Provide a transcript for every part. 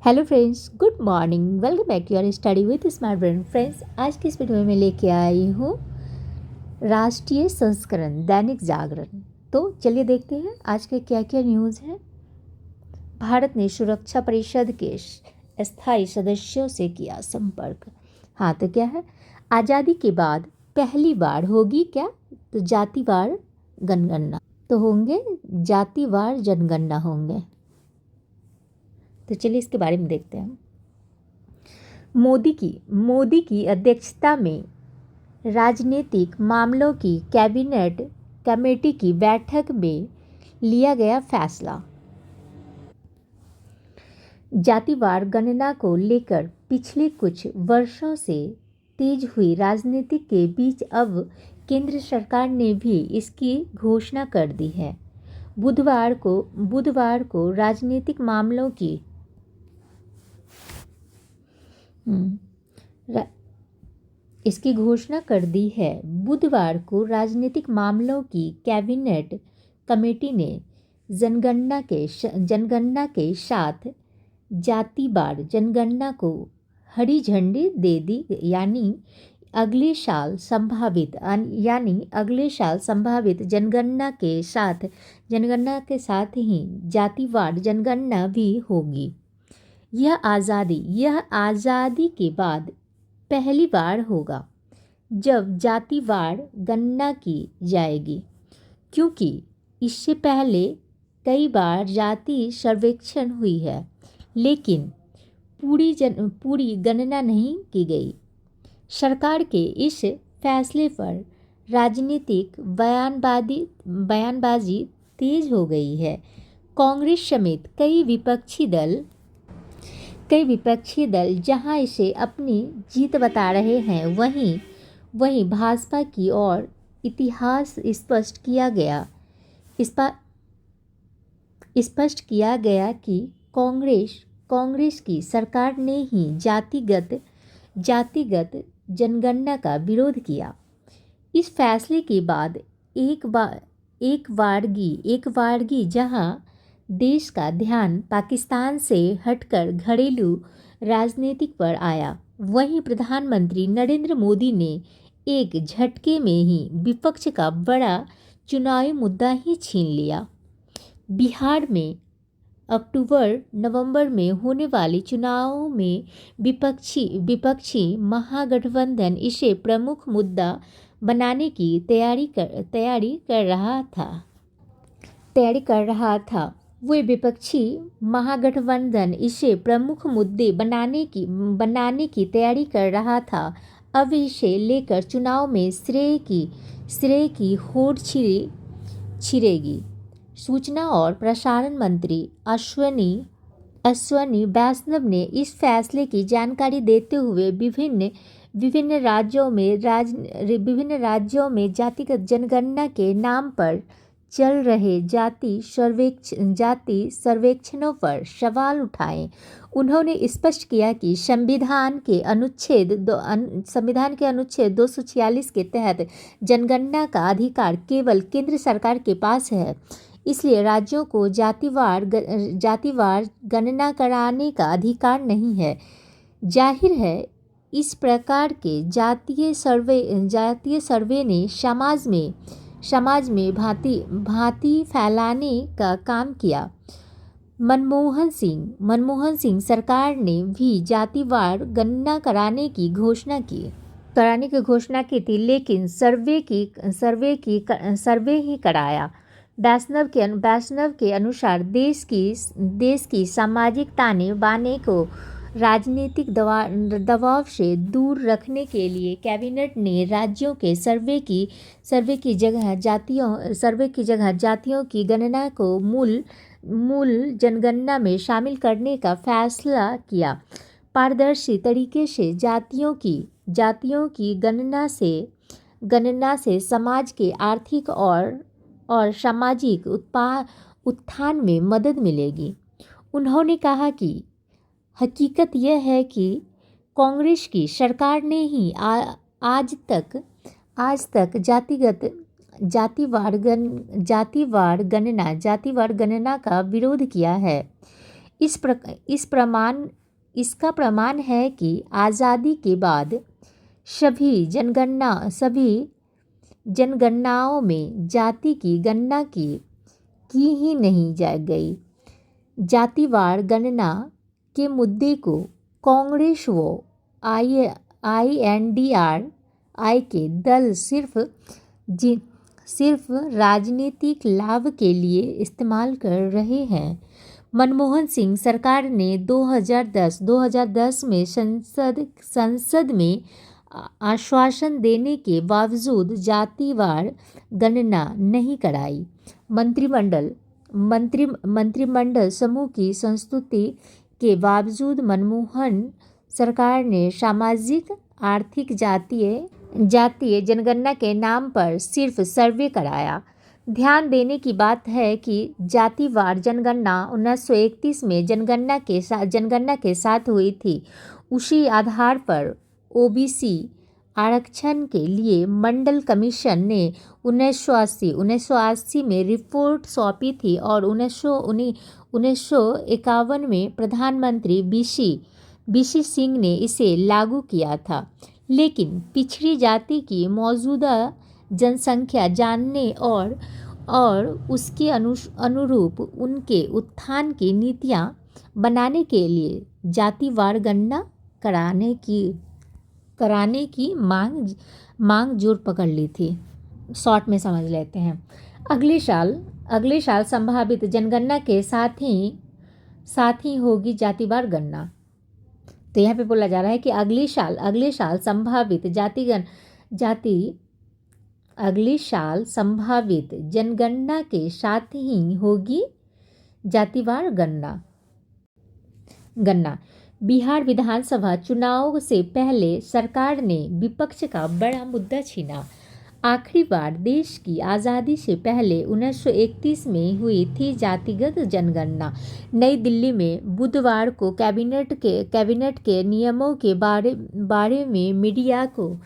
Hello friends, good morning. Welcome back to your study with smart brain. Friends, आज की इस video में मैं लेके आई हूँ राष्ट्रीय संस्करण दैनिक जागरण। तो चलिए देखते हैं आज के क्या क्या न्यूज़ हैं। भारत ने सुरक्षा परिषद के स्थायी सदस्यों से किया संपर्क। हाँ, तो क्या है, आज़ादी के बाद पहली बार होगी क्या, तो जातिवार जनगणना। तो होंगे जातिवार जनगणना होंगे। तो चलिए इसके बारे में देखते हैं। मोदी की अध्यक्षता में राजनीतिक मामलों की कैबिनेट कमेटी की बैठक में लिया गया फैसला। जातिवार गणना को लेकर पिछले कुछ वर्षों से तेज हुई राजनीति के बीच अब केंद्र सरकार ने भी इसकी घोषणा कर दी है। बुधवार को राजनीतिक मामलों की इसकी घोषणा कर दी है। बुधवार को राजनीतिक मामलों की कैबिनेट कमेटी ने जनगणना के साथ जातिवार जनगणना को हरी झंडी दे दी, यानी अगले साल संभावित जनगणना के साथ ही जातिवार जनगणना भी होगी। यह आज़ादी के बाद पहली बार होगा जब जातिवार गणना की जाएगी, क्योंकि इससे पहले कई बार जाति सर्वेक्षण हुई है, लेकिन पूरी गणना नहीं की गई। सरकार के इस फैसले पर राजनीतिक बयानबाजी तेज हो गई है। कांग्रेस समेत कई विपक्षी दल जहां इसे अपनी जीत बता रहे हैं, वहीं भाजपा की ओर इतिहास स्पष्ट किया गया कि कांग्रेस की सरकार ने ही जातिगत जनगणना का विरोध किया। इस फैसले के बाद एक बारगी जहां देश का ध्यान पाकिस्तान से हटकर घरेलू राजनीति पर आया, वहीं प्रधानमंत्री नरेंद्र मोदी ने एक झटके में ही विपक्ष का बड़ा चुनावी मुद्दा ही छीन लिया। बिहार में अक्टूबर-नवंबर में होने वाले चुनावों में विपक्षी महागठबंधन इसे प्रमुख मुद्दा बनाने की तैयारी कर रहा था। वे विपक्षी महागठबंधन इसे प्रमुख मुद्दे बनाने की तैयारी कर रहा था। अब इसे लेकर चुनाव में श्रेय की होड़ छिड़ेगी। सूचना और प्रसारण मंत्री अश्वनी वैष्णव ने इस फैसले की जानकारी देते हुए विभिन्न राज्यों में जातिगत जनगणना के नाम पर चल रहे जाति सर्वेक्षणों पर सवाल उठाए। उन्होंने स्पष्ट किया कि संविधान के अनुच्छेद 246 के तहत जनगणना का अधिकार केवल केंद्र सरकार के पास है, इसलिए राज्यों को जातिवार गणना कराने का अधिकार नहीं है। जाहिर है, इस प्रकार के जातीय सर्वे ने समाज में भांति फैलाने का काम किया। मनमोहन सिंह सरकार ने भी जातिवार गणना कराने की घोषणा की थी, लेकिन सर्वे ही कराया। वैष्णव के अनुसार देश की सामाजिक ताने बाने को राजनीतिक दबाव से दूर रखने के लिए कैबिनेट ने राज्यों के सर्वे की जगह जातियों की गणना को मूल जनगणना में शामिल करने का फैसला किया। पारदर्शी तरीके से जातियों की गणना से समाज के आर्थिक और सामाजिक उत्थान में मदद मिलेगी। उन्होंने कहा कि हकीकत यह है कि कांग्रेस की सरकार ने ही आज तक जातिवार गणना का विरोध किया है। इसका प्रमाण है कि आज़ादी के बाद सभी जनगणनाओं में जाति की गणना की ही नहीं जा गई। जातिवार गणना के मुद्दे को कांग्रेस व INDRI के दल सिर्फ राजनीतिक लाभ के लिए इस्तेमाल कर रहे हैं। मनमोहन सिंह सरकार ने 2010 में संसद में आश्वासन देने के बावजूद जातिवार गणना नहीं कराई। मंत्रिमंडल समूह की संस्तुति के बावजूद मनमोहन सरकार ने सामाजिक आर्थिक जातीय जनगणना के नाम पर सिर्फ सर्वे कराया। ध्यान देने की बात है कि जातिवार जनगणना 1931 में जनगणना के साथ हुई थी। उसी आधार पर OBC आरक्षण के लिए मंडल कमीशन ने 1980 में रिपोर्ट सौंपी थी और 1951 में प्रधानमंत्री BC सिंह ने इसे लागू किया था। लेकिन पिछड़ी जाति की मौजूदा जनसंख्या जानने और उसके अनुरूप उनके उत्थान की नीतियाँ बनाने के लिए जातिवार गणना कराने की मांग जोर पकड़ ली थी। शॉर्ट में समझ लेते हैं। अगले साल संभावित जनगणना के साथ ही होगी जातिवार गणना। तो यहाँ पे बोला जा रहा है कि अगले साल संभावित जनगणना के साथ ही होगी जातिवार गणना। बिहार विधानसभा चुनाव से पहले सरकार ने विपक्ष का बड़ा मुद्दा छीना। आखिरी बार देश की आज़ादी से पहले 1931 में हुई थी जातिगत जनगणना। नई दिल्ली में बुधवार को कैबिनेट के नियमों के बारे में मीडिया को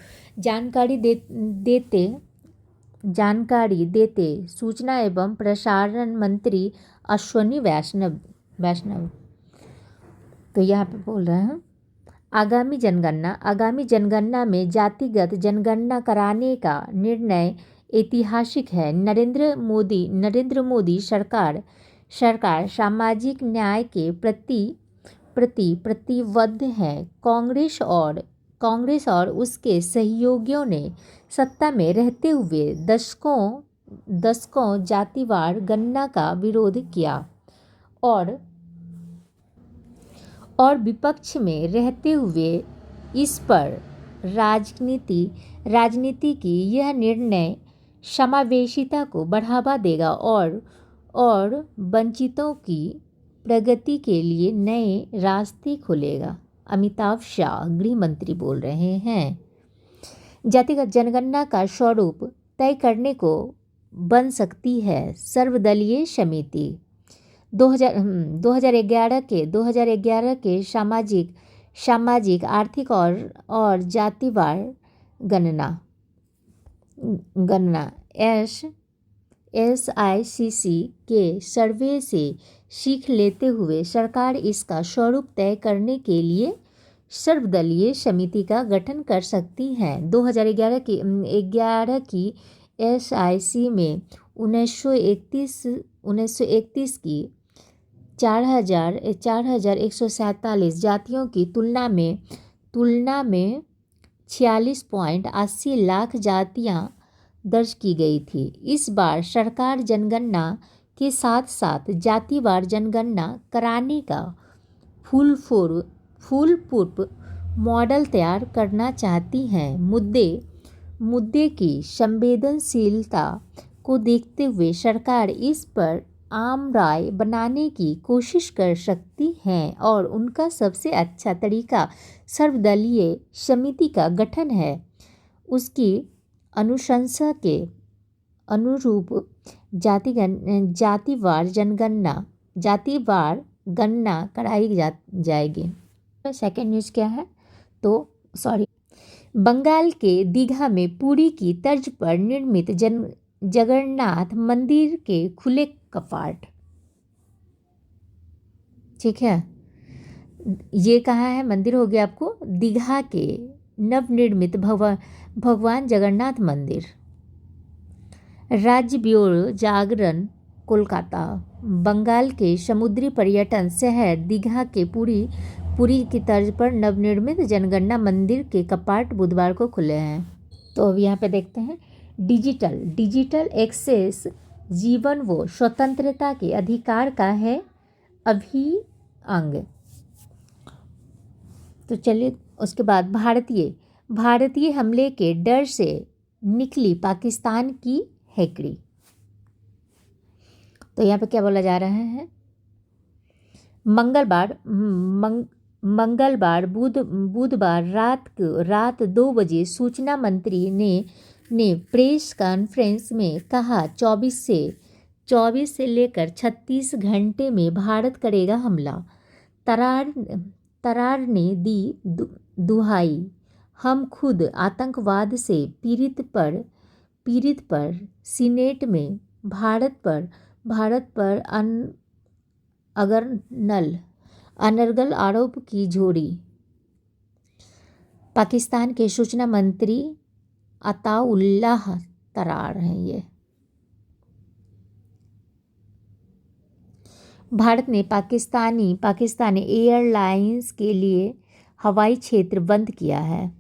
जानकारी देते सूचना एवं प्रसारण मंत्री अश्विनी वैष्णव तो यहाँ पे बोल रहे हैं आगामी जनगणना में जातिगत जनगणना कराने का निर्णय ऐतिहासिक है। नरेंद्र मोदी सरकार सामाजिक न्याय के प्रति प्रतिबद्ध है। कांग्रेस और उसके सहयोगियों ने सत्ता में रहते हुए दशकों जातिवार गणना का विरोध किया और विपक्ष में रहते हुए इस पर राजनीति की यह निर्णय समावेशिता को बढ़ावा देगा और वंचितों की प्रगति के लिए नए रास्ते खोलेगा। अमिताभ शाह गृह मंत्री बोल रहे हैं। जातिगत जनगणना का स्वरूप तय करने को बन सकती है सर्वदलीय समिति। 2011 के सामाजिक आर्थिक और जातिवार गणना SICC के सर्वे से सीख लेते हुए सरकार इसका स्वरूप तय करने के लिए सर्वदलीय समिति का गठन कर सकती है। 2011 की SIC में 1931 की 4,147 जातियों की तुलना में 46.80 लाख जातियां दर्ज की गई थी। इस बार सरकार जनगणना के साथ साथ जातिवार जनगणना कराने का फूलप्रूफ मॉडल तैयार करना चाहती है। मुद्दे की संवेदनशीलता को देखते हुए सरकार इस पर आम राय बनाने की कोशिश कर सकती है और उनका सबसे अच्छा तरीका सर्वदलीय समिति का गठन है। उसकी अनुशंसा के अनुरूप जातिवार गणना कराई जाएगी। सेकेंड न्यूज़ क्या है बंगाल के दीघा में पुरी की तर्ज पर निर्मित जगन्नाथ मंदिर के खुले कपाट। ठीक है। ये कहाँ है मंदिर? हो गया आपको दीघा के नवनिर्मित भगवान जगन्नाथ मंदिर। राज्य ब्यूरो जागरण कोलकाता। बंगाल के समुद्री पर्यटन शहर दीघा के पुरी की तर्ज पर नवनिर्मित जनगणना मंदिर के कपाट बुधवार को खुले हैं। तो अब यहाँ पे देखते हैं डिजिटल एक्सेस जीवन व स्वतंत्रता के अधिकार का है अभिअंग। तो चलिए उसके बाद भारतीय हमले के डर से निकली पाकिस्तान की हैकड़ी। तो यहाँ पे क्या बोला जा रहा है? बुधवार रात 2 बजे सूचना मंत्री ने प्रेस कॉन्फ्रेंस में कहा 24 से लेकर 36 घंटे में भारत करेगा हमला। तरार ने दी दुहाई, हम खुद आतंकवाद से पीड़ित पर सीनेट में भारत पर अनर्गल आरोप की झोड़ी। पाकिस्तान के सूचना मंत्री अताउल्लाह तरार हैं ये। भारत ने पाकिस्तानी एयरलाइंस के लिए हवाई क्षेत्र बंद किया है।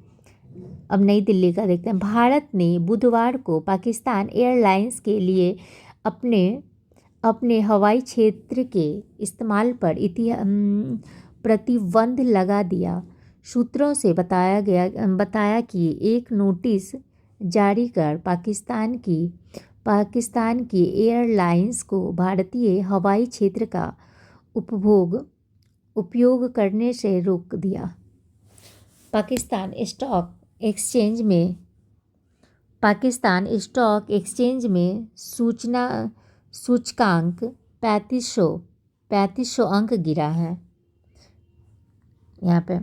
अब नई दिल्ली का देखते हैं। भारत ने बुधवार को पाकिस्तान एयरलाइंस के लिए अपने हवाई क्षेत्र के इस्तेमाल पर प्रतिबंध लगा दिया। सूत्रों से बताया कि एक नोटिस जारी कर पाकिस्तान की एयरलाइंस को भारतीय हवाई क्षेत्र का उपयोग करने से रोक दिया। पाकिस्तान स्टॉक एक्सचेंज में सूचकांक 3500 अंक गिरा है। यहाँ पे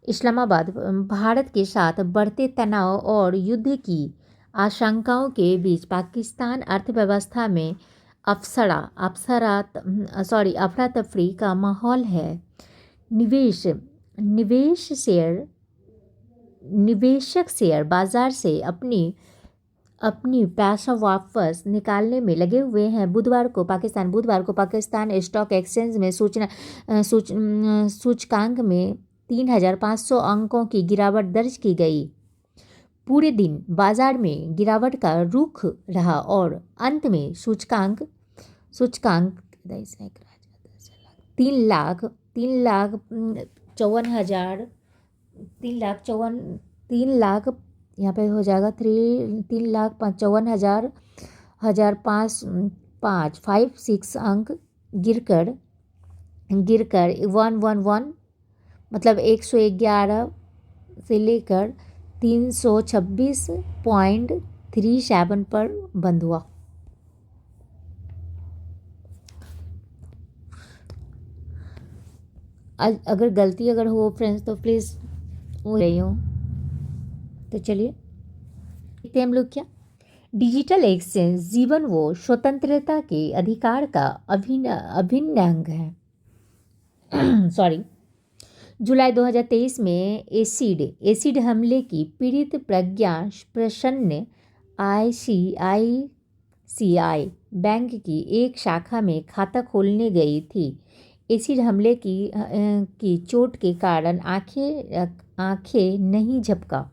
इस्लामाबाद भारत के साथ बढ़ते तनाव और युद्ध की आशंकाओं के बीच पाकिस्तान अर्थव्यवस्था में अफरा तफरी का माहौल है। निवेशक शेयर बाजार से अपनी पैसा वापस निकालने में लगे हुए हैं। बुधवार को पाकिस्तान स्टॉक एक्सचेंज में सूचकांक में 3500 अंकों की गिरावट दर्ज की गई। पूरे दिन बाजार में गिरावट का रुख रहा और अंत में सूचकांक 3 लाख यहाँ पे हो जाएगा 3,54,556 अंक गिरकर 111 मतलब 111 से लेकर 326.37 पर बंद हुआ। अगर गलती हो फ्रेंड्स तो प्लीज़ हो रही हूँ। तो चलिए देखते हैं हम लोग क्या। डिजिटल एक्सचेंज जीवन व स्वतंत्रता के अधिकार का अभिन्न अंग है। जुलाई 2023 में एसिड हमले की पीड़ित प्रज्ञा प्रसन्न ICICI बैंक की एक शाखा में खाता खोलने गई थी। एसिड हमले की चोट के कारण आंखें नहीं झपका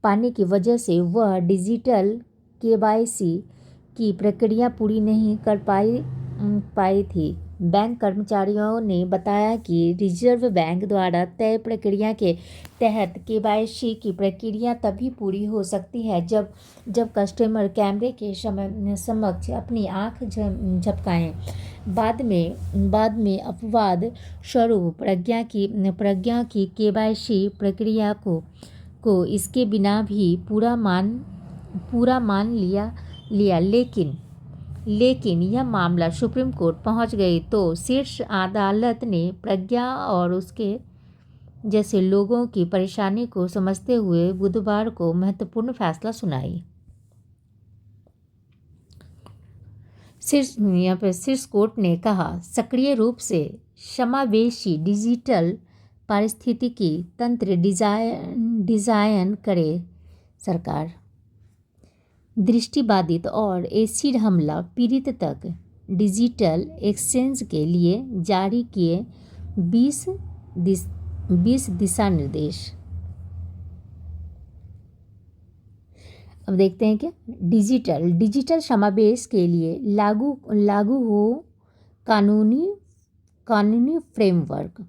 पाने की वजह से वह डिजिटल KYC की प्रक्रिया पूरी नहीं कर पाई थी। बैंक कर्मचारियों ने बताया कि रिजर्व बैंक द्वारा तय प्रक्रिया के तहत KYC की प्रक्रिया तभी पूरी हो सकती है जब कस्टमर कैमरे के समक्ष अपनी आंख झपकाएं। बाद में अपवाद स्वरूप प्रज्ञा की KYC प्रक्रिया को इसके बिना भी पूरा मान लिया लेकिन यह मामला सुप्रीम कोर्ट पहुंच गई तो शीर्ष अदालत ने प्रज्ञा और उसके जैसे लोगों की परेशानी को समझते हुए बुधवार को महत्वपूर्ण फैसला सुनाई। शीर्ष कोर्ट ने कहा सक्रिय रूप से समावेशी डिजिटल पारिस्थितिकी तंत्र डिजाइन करे सरकार। दृष्टिबाधित और एसिड हमला पीड़ित तक डिजिटल एक्सचेंज के लिए जारी किए 20 दिशा निर्देश। अब देखते हैं क्या डिजिटल समावेश के लिए लागू हो कानूनी फ्रेमवर्क।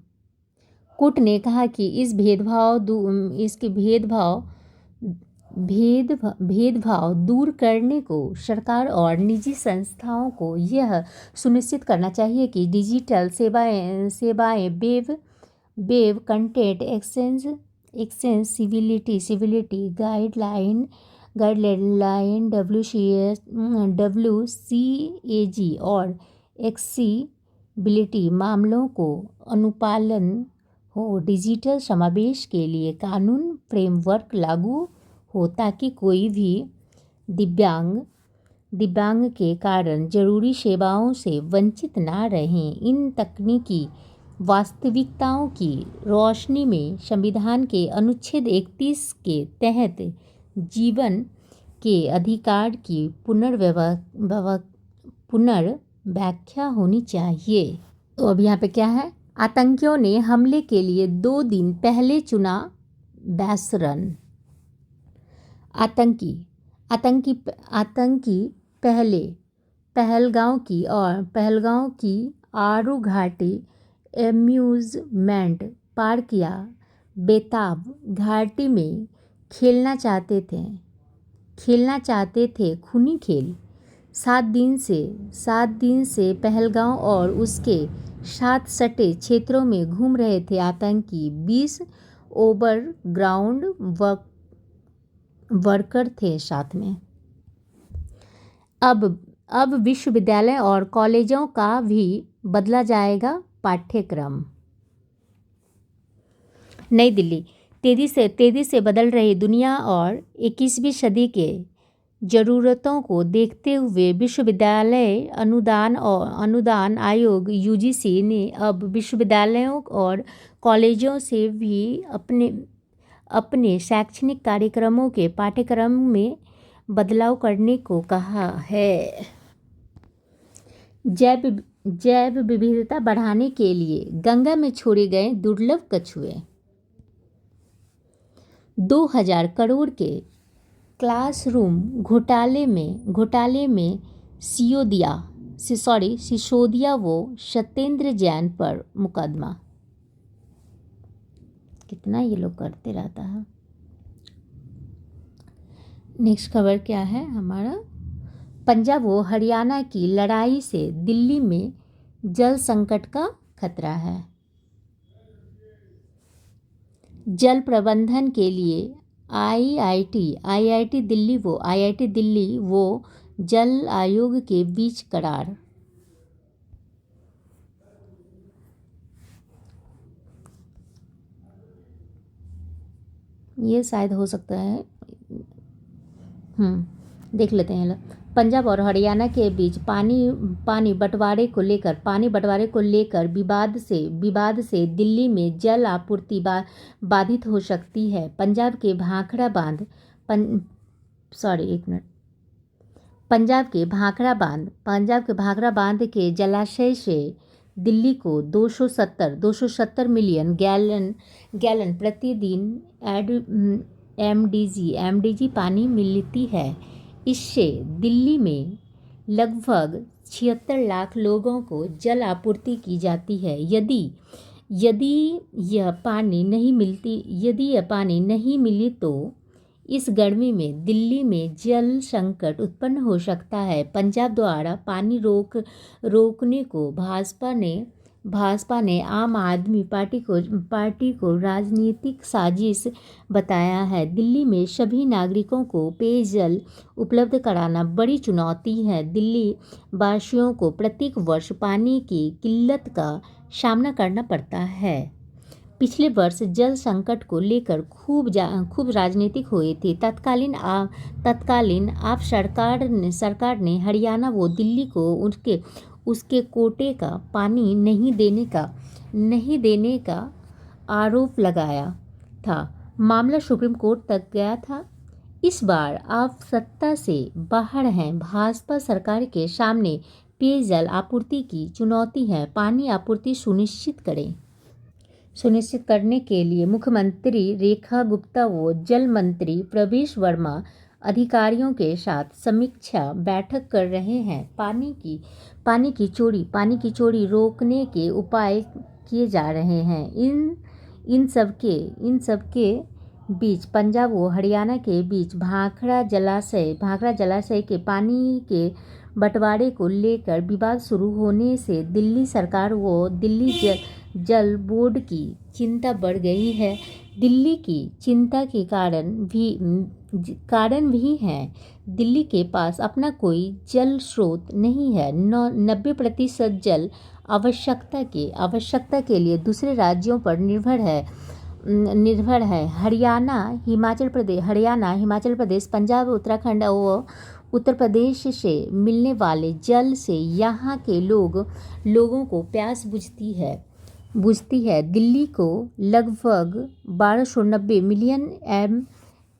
कोर्ट ने कहा कि इसके भेदभाव दूर करने को सरकार और निजी संस्थाओं को यह सुनिश्चित करना चाहिए कि डिजिटल सेवाएं web content exchange civility guideline WCAG और एक्सेसिबिलिटी मामलों को अनुपालन हो। डिजिटल समावेश के लिए कानून फ्रेमवर्क लागू हो ताकि कोई भी दिव्यांग के कारण जरूरी सेवाओं से वंचित ना रहें। इन तकनीकी वास्तविकताओं की रोशनी में संविधान के अनुच्छेद 31 के तहत जीवन के अधिकार की पुनर्व्याख्या होनी चाहिए। तो अब यहाँ पे क्या है, आतंकियों ने हमले के लिए 2 दिन पहले चुना बैसरन। आतंकी पहले पहलगांव की आरू घाटी एम्यूजमेंट पार्क या बेताब घाटी में खेलना चाहते थे खूनी खेल। 7 दिन से पहलगांव और उसके साथ सटे क्षेत्रों में घूम रहे थे आतंकी। 20 ओवरग्राउंड वर्कर थे साथ में। अब विश्वविद्यालय और कॉलेजों का भी बदला जाएगा पाठ्यक्रम। नई दिल्ली। तेजी से बदल रही दुनिया और 21वीं सदी के ज़रूरतों को देखते हुए विश्वविद्यालय अनुदान आयोग UGC ने अब विश्वविद्यालयों और कॉलेजों से भी अपने शैक्षणिक कार्यक्रमों के पाठ्यक्रम में बदलाव करने को कहा है। जैव विविधता बढ़ाने के लिए गंगा में छोड़े गए दुर्लभ कछुए। 2000 करोड़ के क्लासरूम घोटाले में सिसोदिया व सत्येंद्र जैन पर मुकदमा। कितना ये लोग करते रहता है। नेक्स्ट खबर क्या है हमारा, पंजाब व हरियाणा की लड़ाई से दिल्ली में जल संकट का खतरा है। जल प्रबंधन के लिए IIT दिल्ली व जल आयोग के बीच करार। ये शायद हो सकता है, देख लेते हैं। पंजाब और हरियाणा के बीच पानी बंटवारे को लेकर विवाद से दिल्ली में जल आपूर्ति बाधित हो सकती है। पंजाब के भाखड़ा बांध के जलाशय से दिल्ली को 270 मिलियन गैलन प्रतिदिन MDG पानी मिलती है। इससे दिल्ली में लगभग 76 लाख लोगों को जल आपूर्ति की जाती है। यदि यह पानी नहीं मिली तो इस गर्मी में दिल्ली में जल संकट उत्पन्न हो सकता है। पंजाब द्वारा पानी रोकने को भाजपा ने आम आदमी पार्टी को राजनीतिक साजिश बताया है। दिल्ली में सभी नागरिकों को पेयजल उपलब्ध कराना बड़ी चुनौती है। दिल्ली वासियों को प्रत्येक वर्ष पानी की किल्लत का सामना करना पड़ता है। पिछले वर्ष जल संकट को लेकर खूब राजनीतिक हुए थे। तत्कालीन आप सरकार ने हरियाणा व दिल्ली को उसके कोटे का पानी नहीं देने का आरोप लगाया था। मामला सुप्रीम कोर्ट तक गया था। इस बार आप सत्ता से बाहर हैं। भाजपा सरकार के सामने पेयजल आपूर्ति की चुनौती है। पानी आपूर्ति सुनिश्चित करने के लिए मुख्यमंत्री रेखा गुप्ता व जल मंत्री प्रवेश वर्मा अधिकारियों के साथ समीक्षा बैठक कर रहे हैं। पानी की चोरी रोकने के उपाय किए जा रहे हैं। इन सब के बीच पंजाब व हरियाणा के बीच भाखड़ा जलाशय के पानी के बंटवारे को लेकर विवाद शुरू होने से दिल्ली सरकार व दिल्ली जल बोर्ड की चिंता बढ़ गई है। दिल्ली की चिंता के कारण भी हैं। दिल्ली के पास अपना कोई जल स्रोत नहीं है। 90% जल आवश्यकता के लिए दूसरे राज्यों पर निर्भर है। हरियाणा, हिमाचल प्रदेश, पंजाब, उत्तराखंड और उत्तर प्रदेश से मिलने वाले जल से यहाँ के लोगों को प्यास बुझती है। दिल्ली को लगभग 1290 मिलियन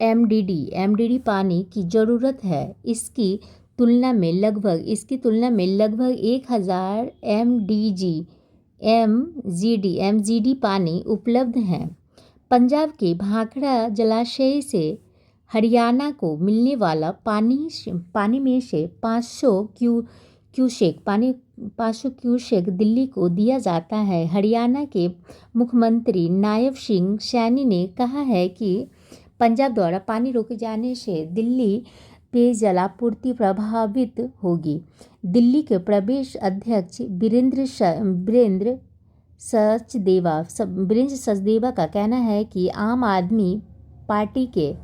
एमडीडी पानी की ज़रूरत है। इसकी तुलना में लगभग 1000 एमजीडी पानी उपलब्ध है। पंजाब के भाखड़ा जलाशय से हरियाणा को मिलने वाला पानी में से 500 क्यूसेक दिल्ली को दिया जाता है। हरियाणा के मुख्यमंत्री नायब सिंह सैनी ने कहा है कि पंजाब द्वारा पानी रोके जाने से दिल्ली पेयजल आपूर्ति प्रभावित होगी। दिल्ली के प्रदेश अध्यक्ष वीरेंद्र सचदेवा का कहना है कि आम आदमी पार्टी के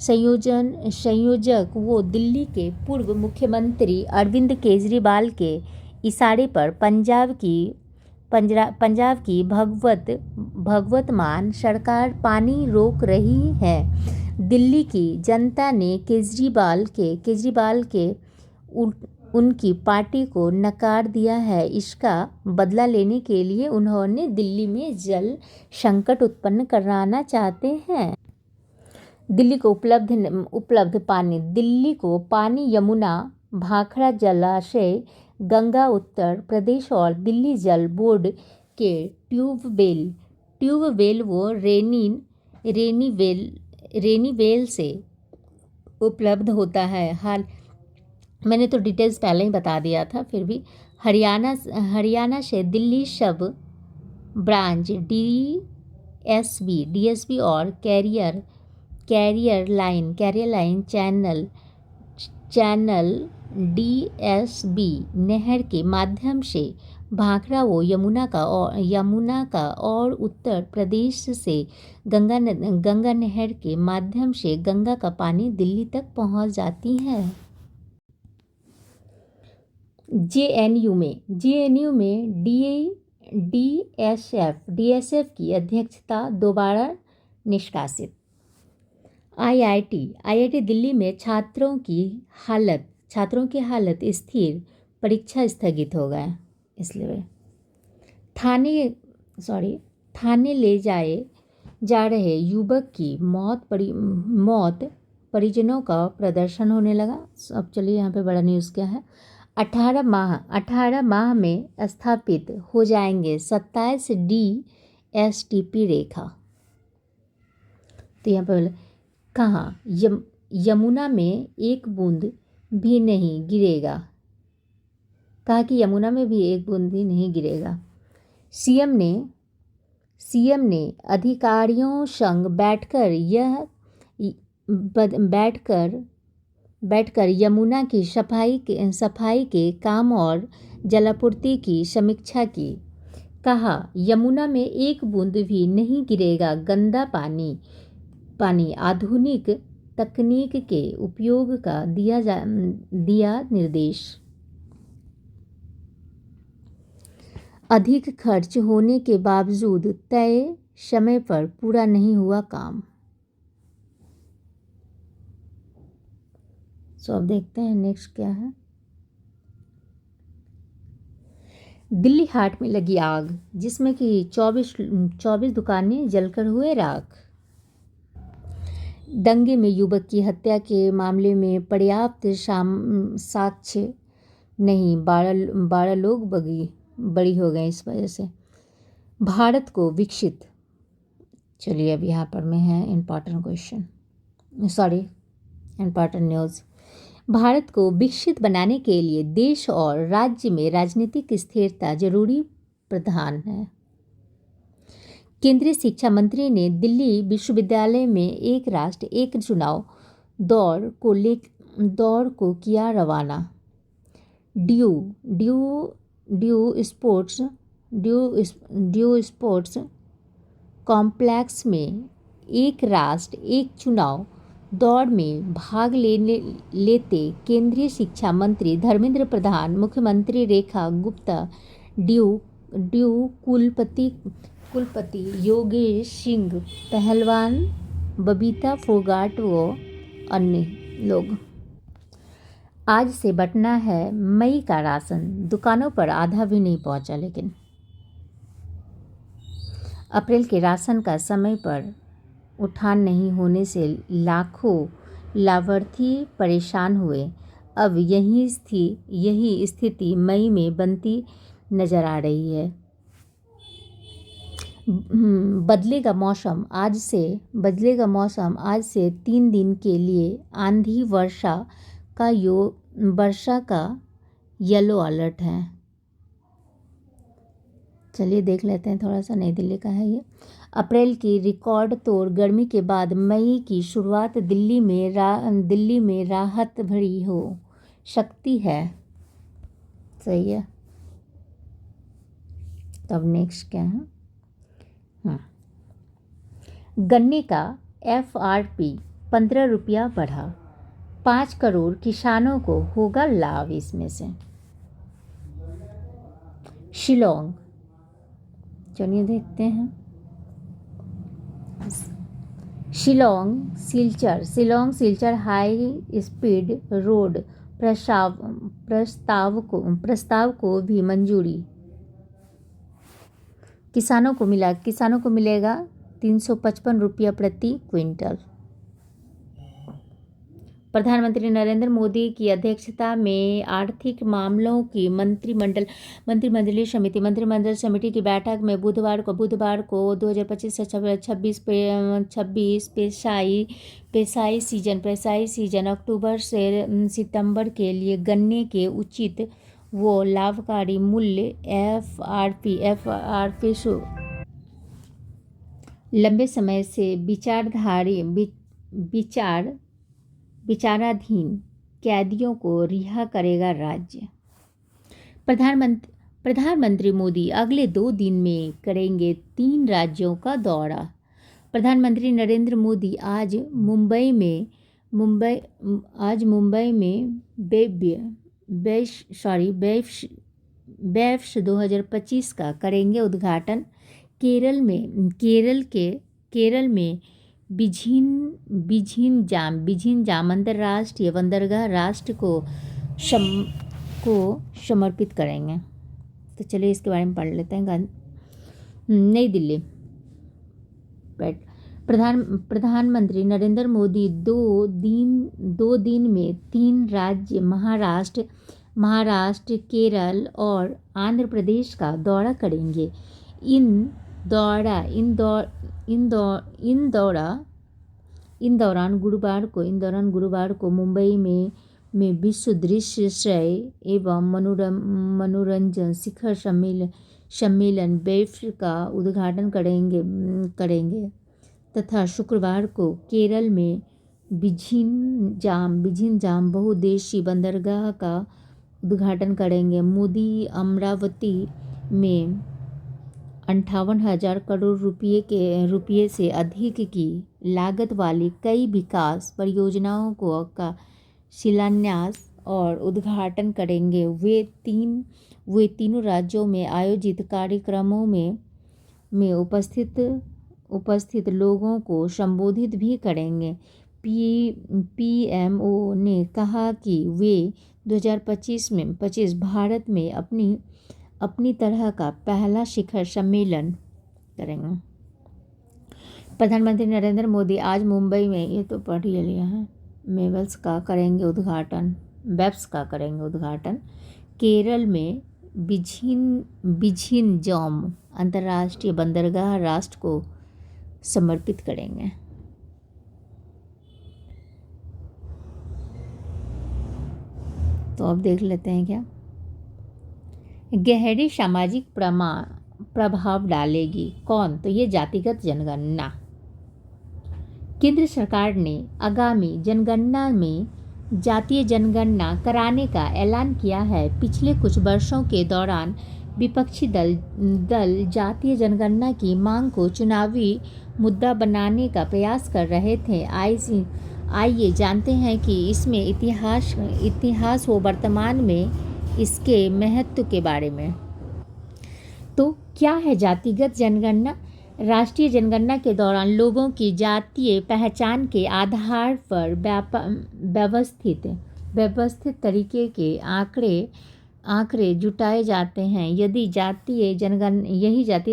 संयोजक वो दिल्ली के पूर्व मुख्यमंत्री अरविंद केजरीवाल के इशारे पर पंजाब की भगवतमान सरकार पानी रोक रही है। दिल्ली की जनता ने केजरीवाल के उनकी पार्टी को नकार दिया है। इसका बदला लेने के लिए उन्होंने दिल्ली में जल संकट उत्पन्न कराना चाहते हैं। दिल्ली को उपलब्ध पानी यमुना, भाखड़ा जलाशय, गंगा, उत्तर प्रदेश और दिल्ली जल बोर्ड के ट्यूबवेल व रेनी वेल से उपलब्ध होता है। मैंने तो डिटेल्स पहले ही बता दिया था, फिर भी हरियाणा से दिल्ली सब ब्रांच डीएसबी और कैरियर लाइन चैनल डीएसबी नहर के माध्यम से भाखड़ा व यमुना का और उत्तर प्रदेश से गंगा नहर के माध्यम से गंगा का पानी दिल्ली तक पहुंच जाती है। जेएनयू में डीएसएफ की अध्यक्षता दोबारा निष्कासित। आईआईटी दिल्ली में छात्रों की हालत स्थिर, परीक्षा स्थगित हो गया। इसलिए थाने ले जा रहे युवक की मौत परिजनों का प्रदर्शन होने लगा। अब चलिए यहाँ पे बड़ा न्यूज़ क्या है। 18 माह में स्थापित हो जाएंगे 27 डीएसटीपी रेखा। तो यहाँ पे कहाँ यमुना में एक बूंद भी नहीं गिरेगा। कहा कि यमुना में भी एक बूंद भी नहीं गिरेगा। सीएम ने अधिकारियों संग बैठकर यमुना की सफाई के काम और जलापूर्ति की समीक्षा की। कहा यमुना में एक बूंद भी नहीं गिरेगा। गंदा पानी आधुनिक तकनीक के उपयोग का दिया निर्देश। अधिक खर्च होने के बावजूद तय समय पर पूरा नहीं हुआ काम। अब देखते हैं नेक्स्ट क्या है। दिल्ली हाट में लगी आग, जिसमें कि 24 दुकानें जलकर हुए राख। दंगे में युवक की हत्या के मामले में पर्याप्त साक्ष्य नहीं, 12 लोग बरी हो गए इस वजह से। भारत को विकसित, चलिए अब यहाँ पर में है इम्पॉर्टेंट न्यूज़। भारत को विकसित बनाने के लिए देश और राज्य में राजनीतिक स्थिरता जरूरी प्रधान है। केंद्रीय शिक्षा मंत्री ने दिल्ली विश्वविद्यालय में एक राष्ट्र एक चुनाव दौड़ को किया रवाना। ड्यू स्पोर्ट्स कॉम्प्लेक्स में एक राष्ट्र एक चुनाव दौड़ में भाग लेते केंद्रीय शिक्षा मंत्री धर्मेंद्र प्रधान, मुख्यमंत्री रेखा गुप्ता, ड्यू कुलपति योगेश सिंह, पहलवान बबीता फोगाट व अन्य लोग। आज से बंटना है मई का राशन, दुकानों पर आधा भी नहीं पहुंचा, लेकिन अप्रैल के राशन का समय पर उठान नहीं होने से लाखों लाभार्थी परेशान हुए। अब यही स्थिति मई में बनती नजर आ रही है। बदलेगा मौसम आज से 3 दिन के लिए आंधी वर्षा का येलो अलर्ट है। चलिए देख लेते हैं थोड़ा सा, नई दिल्ली का है ये। अप्रैल की रिकॉर्ड तोड़ गर्मी के बाद मई की शुरुआत दिल्ली में राहत भरी हो सकती है। सही है। तब नेक्स्ट क्या है? गन्ने का FRP 15 रुपया बढ़ा, 5 करोड़ किसानों को होगा लाभ इसमें से। शिलोंग, चलिए देखते हैं। Shillong Silchar high speed road प्रस्ताव को भी मंजूरी। किसानों को मिलेगा 355 रुपया प्रति क्विंटल। प्रधानमंत्री नरेंद्र मोदी की अध्यक्षता में आर्थिक मामलों की मंत्रिमंडलीय समिति की बैठक में बुधवार को 2025 से 26 पेशाई सीजन अक्टूबर से सितंबर के लिए गन्ने के उचित व लाभकारी मूल्य FRP लंबे समय से विचाराधीन कैदियों को रिहा करेगा राज्य। प्रधानमंत्री मोदी अगले 2 दिन में करेंगे 3 राज्यों का दौरा। प्रधानमंत्री नरेंद्र मोदी आज मुंबई में BEPS 2025 का करेंगे उद्घाटन। केरल में बिझिन जाम अंतर्राष्ट्रीय बंदरगाह राष्ट्र को समर्पित करेंगे। तो चलिए इसके बारे में पढ़ लेते हैं। नई दिल्ली, प्रधानमंत्री नरेंद्र मोदी 2 दिन में 3 राज्य महाराष्ट्र, केरल और आंध्र प्रदेश का दौरा करेंगे। इन दौरान गुरुवार को मुंबई में विश्व दृश्य एवं मनोरंजन शिखर सम्मेलन BEPS का उद्घाटन करेंगे तथा शुक्रवार को केरल में बिझिन जाम बहुउद्देशीय बंदरगाह का उद्घाटन करेंगे। मोदी अमरावती में 58,000 करोड़ रुपये से अधिक की लागत वाली कई विकास परियोजनाओं का शिलान्यास और उद्घाटन करेंगे। वे तीनों राज्यों में आयोजित कार्यक्रमों में उपस्थित लोगों को संबोधित भी करेंगे। PMO ने कहा कि वे 2025 भारत में अपनी अपनी तरह का पहला शिखर सम्मेलन करेंगे। प्रधानमंत्री नरेंद्र मोदी आज मुंबई में, ये तो पढ़ लिया है, मेवल्स का करेंगे उद्घाटन, वेब्स का करेंगे उद्घाटन। केरल में बिझिनजॉम अंतर्राष्ट्रीय बंदरगाह राष्ट्र को समर्पित करेंगे। तो अब देख लेते हैं क्या गहरे सामाजिक प्रभाव डालेगी कौन, तो ये जातिगत जनगणना। केंद्र सरकार ने आगामी जनगणना में जातीय जनगणना कराने का ऐलान किया है। पिछले कुछ वर्षों के दौरान विपक्षी दल जातीय जनगणना की मांग को चुनावी मुद्दा बनाने का प्रयास कर रहे थे। आइए जानते हैं कि इसमें इतिहास व वर्तमान में इसके महत्व के बारे में। तो क्या है जातिगत जनगणना? राष्ट्रीय जनगणना के दौरान लोगों की जातीय पहचान के आधार पर व्यवस्थित तरीके के आंकड़े जुटाए जाते हैं। यही जातीय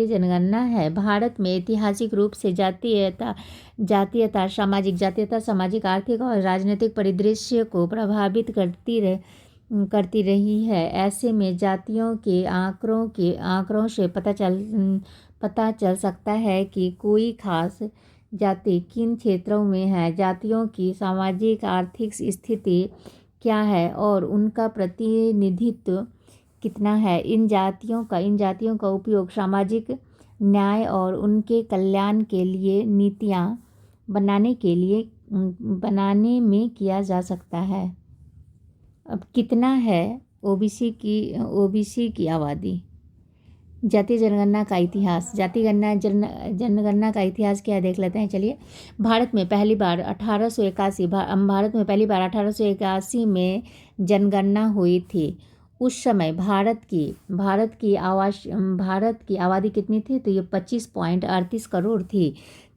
जनगणना है। भारत में ऐतिहासिक रूप से जातीयता सामाजिक, आर्थिक और राजनीतिक परिदृश्य को प्रभावित करती रही है। ऐसे में जातियों के आंकड़ों से पता चल सकता है कि कोई खास जाति किन क्षेत्रों में है, जातियों की सामाजिक आर्थिक स्थिति क्या है और उनका प्रतिनिधित्व कितना है। इन जातियों का उपयोग सामाजिक न्याय और उनके कल्याण के लिए नीतियाँ बनाने में किया जा सकता है। अब कितना है ओबीसी की आबादी? जातीय जनगणना का इतिहास। जनगणना का इतिहास क्या है देख लेते हैं। चलिए, भारत में पहली बार 1881 में जनगणना हुई थी। उस समय भारत की आबादी कितनी थी? तो ये 25.38 करोड़ थी।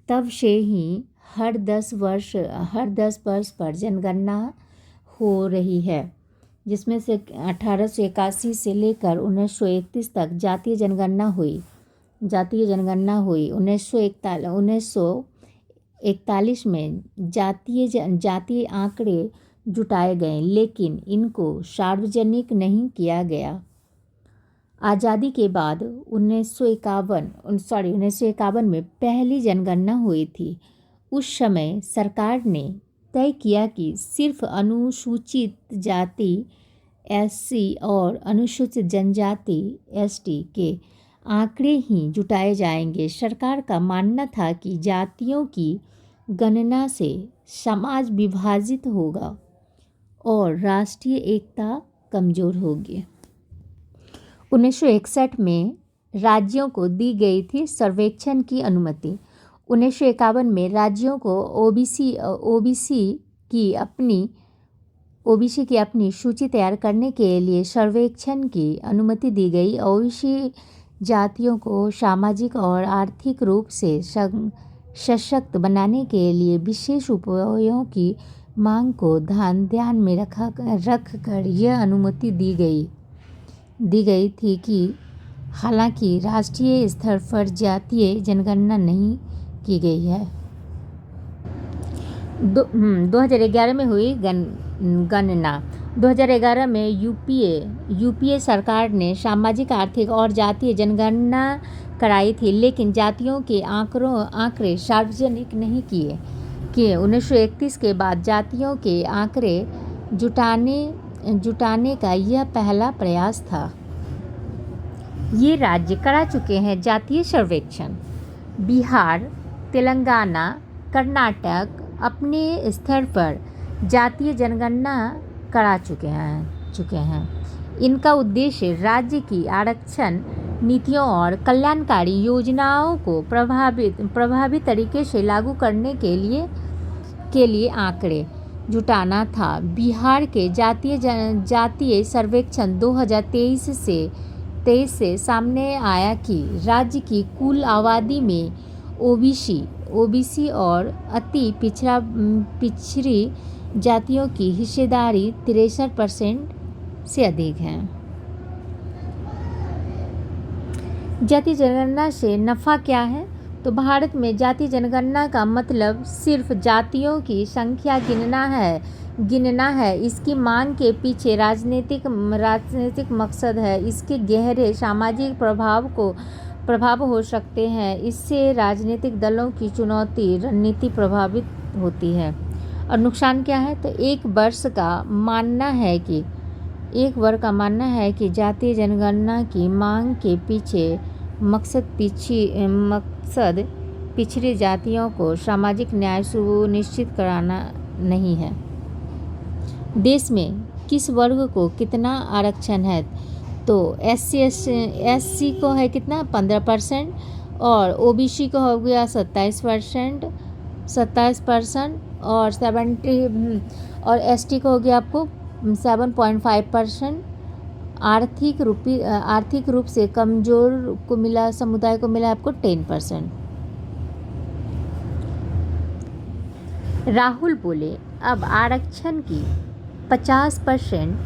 तब से ही हर 10 वर्ष पर जनगणना हो रही है, जिसमें से 1881 से लेकर 1931 तक जातीय जनगणना हुई। 1941 में जातीय आंकड़े जुटाए गए, लेकिन इनको सार्वजनिक नहीं किया गया। आज़ादी के बाद 1951 में पहली जनगणना हुई थी। उस समय सरकार ने तय किया कि सिर्फ अनुसूचित जाति एससी और अनुसूचित जनजाति एसटी के आंकड़े ही जुटाए जाएंगे। सरकार का मानना था कि जातियों की गणना से समाज विभाजित होगा और राष्ट्रीय एकता कमजोर होगी। 1961 में राज्यों को दी गई थी सर्वेक्षण की अनुमति। 1951 में राज्यों को ओबीसी की अपनी सूची तैयार करने के लिए सर्वेक्षण की अनुमति दी गई। ओबीसी जातियों को सामाजिक और आर्थिक रूप से सशक्त बनाने के लिए विशेष उपायों की मांग को ध्यान में रखकर यह अनुमति दी गई थी कि हालांकि राष्ट्रीय स्तर पर जातीय जनगणना नहीं की गई है। 2011 में हुई गणना। 2011 में यूपीए सरकार ने सामाजिक, आर्थिक और जातीय जनगणना कराई थी, लेकिन जातियों के आंकड़े सार्वजनिक नहीं किए। 1931 के बाद जातियों के आंकड़े जुटाने का यह पहला प्रयास था। ये राज्य करा चुके हैं जातीय सर्वेक्षण। बिहार, तेलंगाना, कर्नाटक अपने स्तर पर जातीय जनगणना करा चुके हैं। इनका उद्देश्य राज्य की आरक्षण नीतियों और कल्याणकारी योजनाओं को प्रभावी तरीके से लागू करने के लिए आंकड़े जुटाना था। बिहार के जातीय सर्वेक्षण 2023 से सामने आया कि राज्य की कुल आबादी में ओबीसी और अति पिछड़ी जातियों की हिस्सेदारी 63% से अधिक है। जाति जनगणना से नफ़ा क्या है? तो भारत में जाति जनगणना का मतलब सिर्फ जातियों की संख्या गिनना है। इसकी मांग के पीछे राजनीतिक मकसद है। इसके गहरे सामाजिक प्रभाव हो सकते हैं। इससे राजनीतिक दलों की चुनौती रणनीति प्रभावित होती है। और नुकसान क्या है? तो एक वर्ग का मानना है कि जातीय जनगणना की मांग के पीछे मकसद पिछड़ी जातियों को सामाजिक न्याय सुनिश्चित कराना नहीं है। देश में किस वर्ग को कितना आरक्षण है? तो SC को है कितना? 15% और OBC को हो गया 27% और 70 और ST को हो गया आपको 7.5%। आर्थिक रूप से कमजोर समुदाय को मिला आपको 10%। राहुल बोले, अब आरक्षण की 50%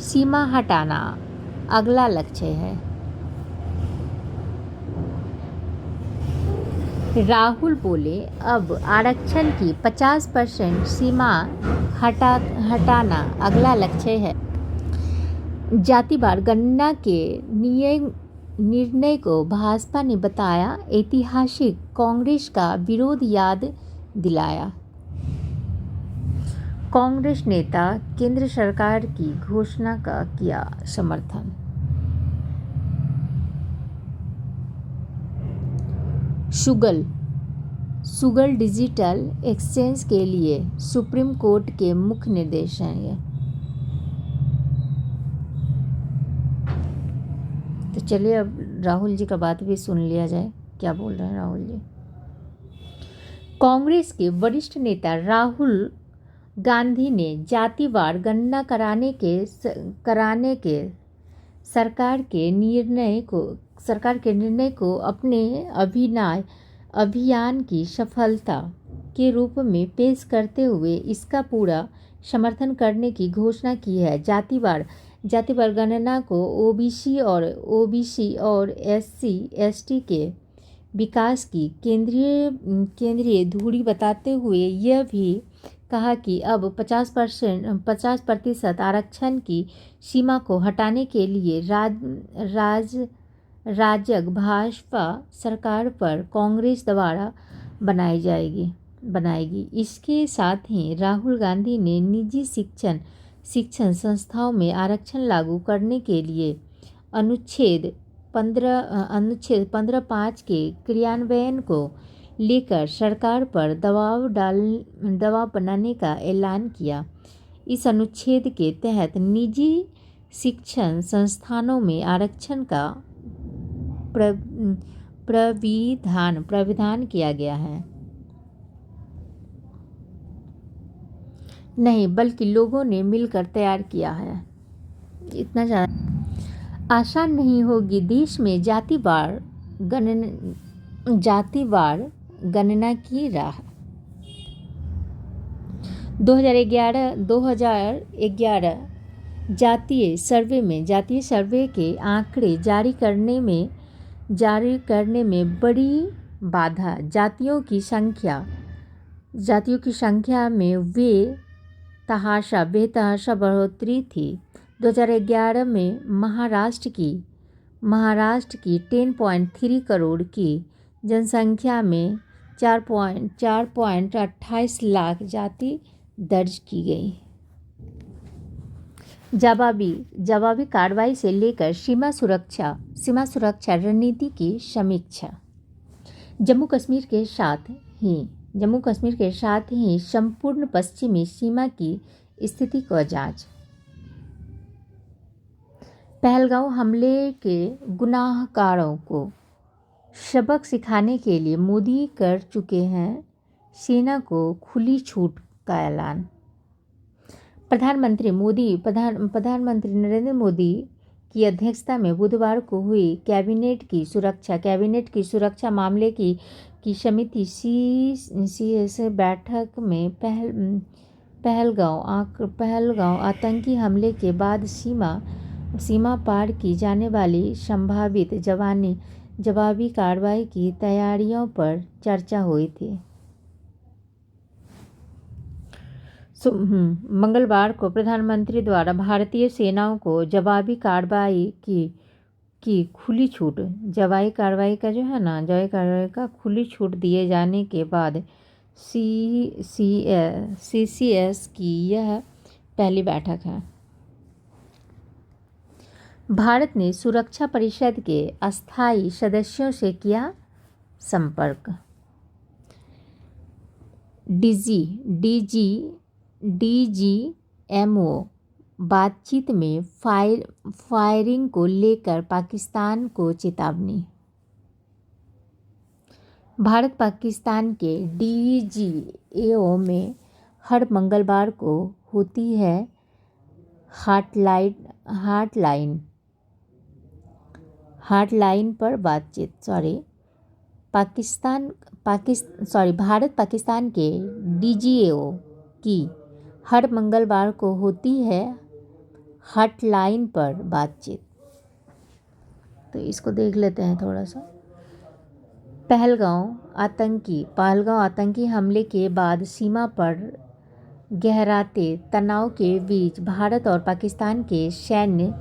सीमा हटाना अगला लक्ष्य है। राहुल बोले, अब आरक्षण की 50% सीमा हटाना अगला लक्ष्य है। जातिवार गणना के निर्णय को भाजपा ने बताया ऐतिहासिक, कांग्रेस का विरोध याद दिलाया। कांग्रेस नेता केंद्र सरकार की घोषणा का किया समर्थन। सुगल डिजिटल एक्सचेंज के लिए सुप्रीम कोर्ट के मुख्य निर्देश हैं ये। तो चलिए अब राहुल जी का बात भी सुन लिया जाए, क्या बोल रहे हैं राहुल जी। कांग्रेस के वरिष्ठ नेता राहुल गांधी ने जातिवार गणना कराने के सरकार के निर्णय को अपने अभियान की सफलता के रूप में पेश करते हुए इसका पूरा समर्थन करने की घोषणा की है। जातिवार गणना को ओबीसी और SC/ST के विकास की केंद्रीय धुरी बताते हुए यह भी कहा कि अब 50% आरक्षण की सीमा को हटाने के लिए राजग भाजपा सरकार पर कांग्रेस द्वारा बनाएगी। इसके साथ ही राहुल गांधी ने निजी शिक्षण संस्थाओं में आरक्षण लागू करने के लिए अनुच्छेद 15(5) के क्रियान्वयन को लेकर सरकार पर दबाव बनाने का ऐलान किया। इस अनुच्छेद के तहत निजी शिक्षण संस्थानों में आरक्षण का प्राविधान किया गया है। नहीं, बल्कि लोगों ने मिलकर तैयार किया है। इतना ज़्यादा आसान नहीं होगी देश में जातिवार गणना की राह। 2011 जातीय सर्वे के आंकड़े जारी करने में बड़ी बाधा जातियों की संख्या में बेतहाशा बढ़ोतरी थी। 2011 में महाराष्ट्र की 10.3 करोड़ की जनसंख्या में 4.28 लाख जाति दर्ज की गई। जवाबी कार्रवाई से लेकर सीमा सुरक्षा रणनीति की समीक्षा। जम्मू कश्मीर के साथ ही संपूर्ण पश्चिमी सीमा की स्थिति को जांच। पहलगांव हमले के गुनाहगारों को सबक सिखाने के लिए मोदी कर चुके हैं सेना को खुली छूट का ऐलान। प्रधानमंत्री नरेंद्र मोदी की अध्यक्षता में बुधवार को हुई कैबिनेट की सुरक्षा मामले की समिति CCS बैठक में पहलगांव आतंकी हमले के बाद सीमा पार की जाने वाली संभावित जवाबी कार्रवाई की तैयारियों पर चर्चा हुई थी। मंगलवार को प्रधानमंत्री द्वारा भारतीय सेनाओं को जवाबी कार्रवाई की खुली छूट, जवाबी कार्रवाई का जो है ना, जवाबी कार्रवाई का खुली छूट दिए जाने के बाद CCS की यह पहली बैठक है। भारत ने सुरक्षा परिषद के अस्थायी सदस्यों से किया संपर्क। DGMO बातचीत में फायरिंग को लेकर पाकिस्तान को चेतावनी। भारत पाकिस्तान के DGAO में हर मंगलवार को होती है हॉटलाइन पर बातचीत। भारत पाकिस्तान के DGAO की हर मंगलवार को होती है हॉटलाइन पर बातचीत। तो इसको देख लेते हैं थोड़ा सा। पहलगांव आतंकी हमले के बाद सीमा पर गहराते तनाव के बीच भारत और पाकिस्तान के सैन्य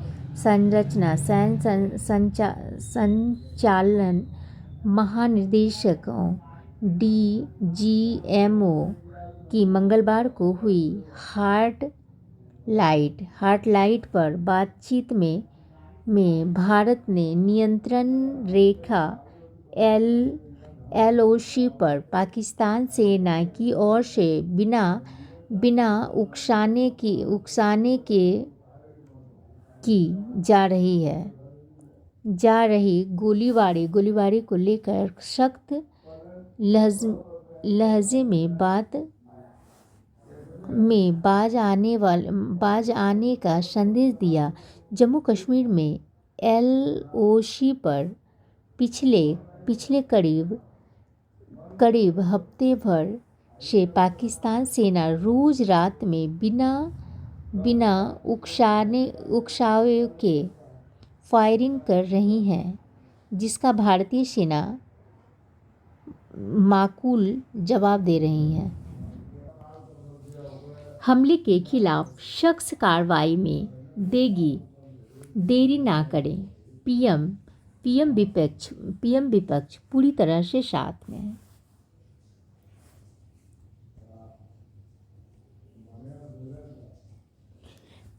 संचालन महानिदेशकों DGMO की मंगलवार को हुई हॉटलाइन पर बातचीत में भारत ने नियंत्रण रेखा LOC पर पाकिस्तान सेना की ओर से बिना उकसाने की जा रही गोलीबारी को लेकर सख्त लहजे में बाज आने का संदेश दिया। जम्मू कश्मीर में LOC पर पिछले करीब हफ्ते भर से पाकिस्तान सेना रोज रात में बिना उकसावे के फायरिंग कर रही है, जिसका भारतीय सेना माकूल जवाब दे रही है। हमले के खिलाफ सख्त कार्रवाई में देरी ना करें। पीएम विपक्ष पूरी तरह से साथ में है।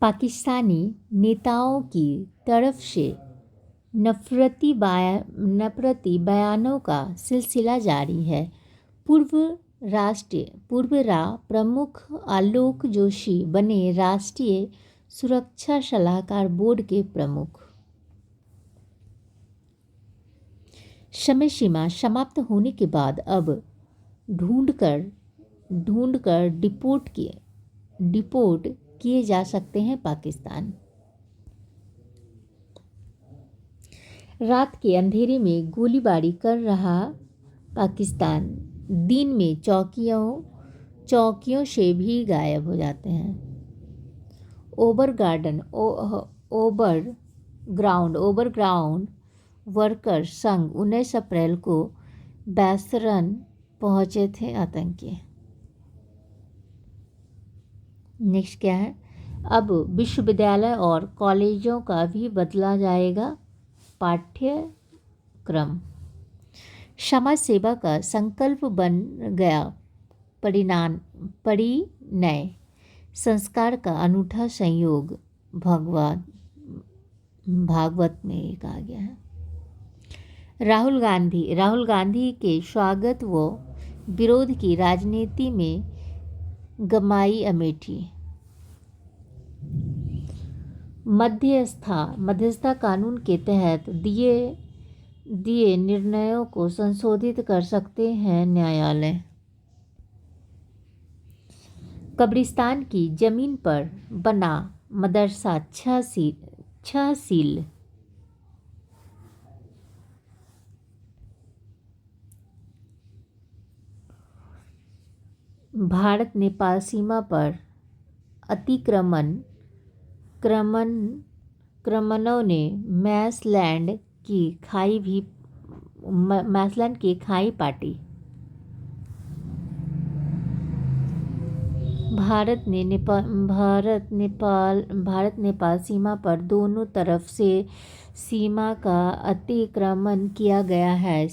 पाकिस्तानी नेताओं की तरफ से नफरती बयानों का सिलसिला जारी है। पूर्व प्रमुख आलोक जोशी बने राष्ट्रीय सुरक्षा सलाहकार बोर्ड के प्रमुख। समय सीमा समाप्त होने के बाद अब ढूंढकर डिपोर्ट किए जा सकते हैं पाकिस्तान। रात के अंधेरे में गोलीबारी कर रहा पाकिस्तान दिन में चौकियों से भी गायब हो जाते हैं। ओवरग्राउंड वर्कर्स संघ 19 अप्रैल को बैसरन पहुंचे थे आतंकी। नेक्स्ट क्या है? अब विश्वविद्यालय और कॉलेजों का भी बदला जाएगा पाठ्यक्रम। समाज सेवा का संकल्प बन गया परिणय संस्कार का अनूठा संयोग, भागवत में कहा गया है। राहुल गांधी के स्वागत व विरोध की राजनीति में गमाई अमेठी। मध्यस्थता कानून के तहत दिए निर्णयों को संशोधित कर सकते हैं न्यायालय। कब्रिस्तान की जमीन पर बना मदरसा 6 सील। भारत नेपाल सीमा पर अतिक्रमणों ने मैसलैंड की खाई भी मैसलन की खाई पाटी। भारत नेपाल सीमा पर दोनों तरफ से सीमा का अतिक्रमण किया गया है।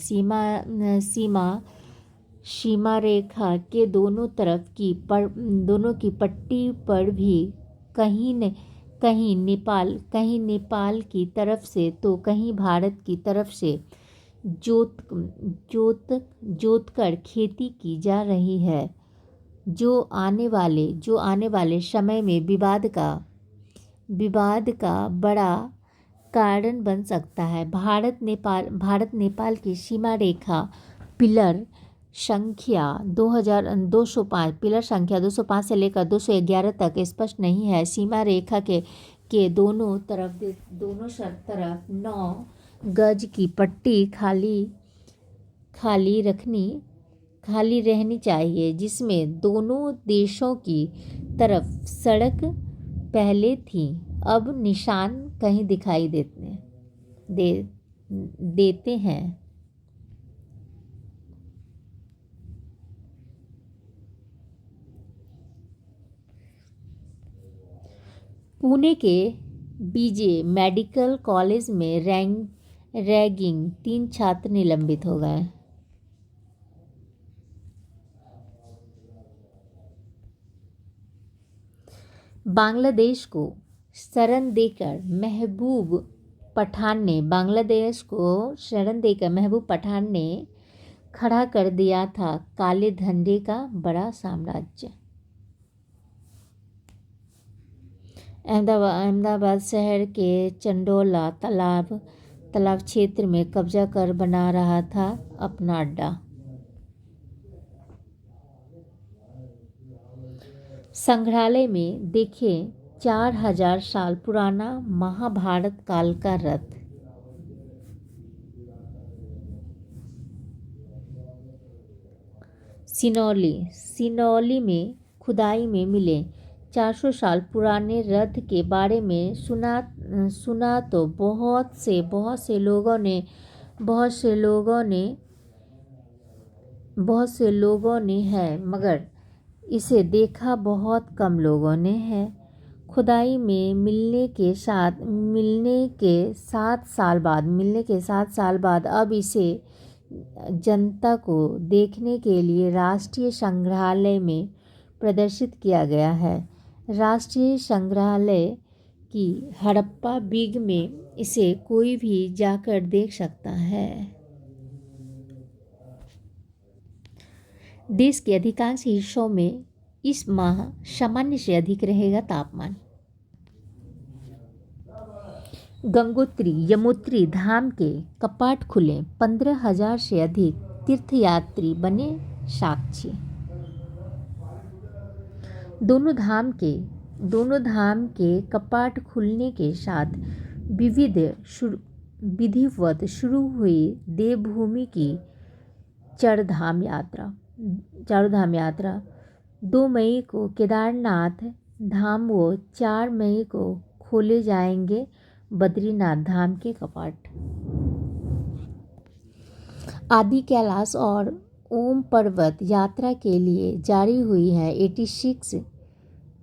सीमा रेखा के दोनों की पट्टी पर भी कहीं नेपाल की तरफ से तो कहीं भारत की तरफ से जोतकर खेती की जा रही है, जो आने वाले समय में विवाद का बड़ा कारण बन सकता है। भारत नेपाल की सीमा रेखा पिलर संख्या 205 से लेकर 211 तक स्पष्ट नहीं है। सीमा रेखा के दोनों तरफ 9 गज की पट्टी खाली रहनी चाहिए, जिसमें दोनों देशों की तरफ सड़क पहले थी, अब निशान कहीं दिखाई देते हैं। पुणे के बीजे मेडिकल कॉलेज में रैगिंग, 3 छात्र निलंबित हो गए। बांग्लादेश को शरण देकर महबूब पठान ने खड़ा कर दिया था काले धंधे का बड़ा साम्राज्य। अहमदाबाद शहर के चंडोला तालाब क्षेत्र में कब्जा कर बना रहा था अपना अड्डा। संग्रहालय में देखें 4000 साल पुराना महाभारत काल का रथ। सिनौली में खुदाई में मिले 400 साल पुराने रथ के बारे में सुना तो बहुत से लोगों ने है, मगर इसे देखा बहुत कम लोगों ने है। खुदाई में मिलने के 7 साल बाद अब इसे जनता को देखने के लिए राष्ट्रीय संग्रहालय में प्रदर्शित किया गया है। राष्ट्रीय संग्रहालय की हड़प्पा बिग में इसे कोई भी जाकर देख सकता है। देश के अधिकांश हिस्सों में इस माह सामान्य से अधिक रहेगा तापमान। गंगोत्री यमुनोत्री धाम के कपाट खुले, 15,000 से अधिक तीर्थयात्री बने साक्षी। दोनों धाम के कपाट खुलने के साथ विधिवत शुरू हुई देवभूमि की चारधाम यात्रा। 2 मई को केदारनाथ धाम व 4 मई को खोले जाएंगे बद्रीनाथ धाम के कपाट। आदि कैलाश और ओम पर्वत यात्रा के लिए जारी हुई है 86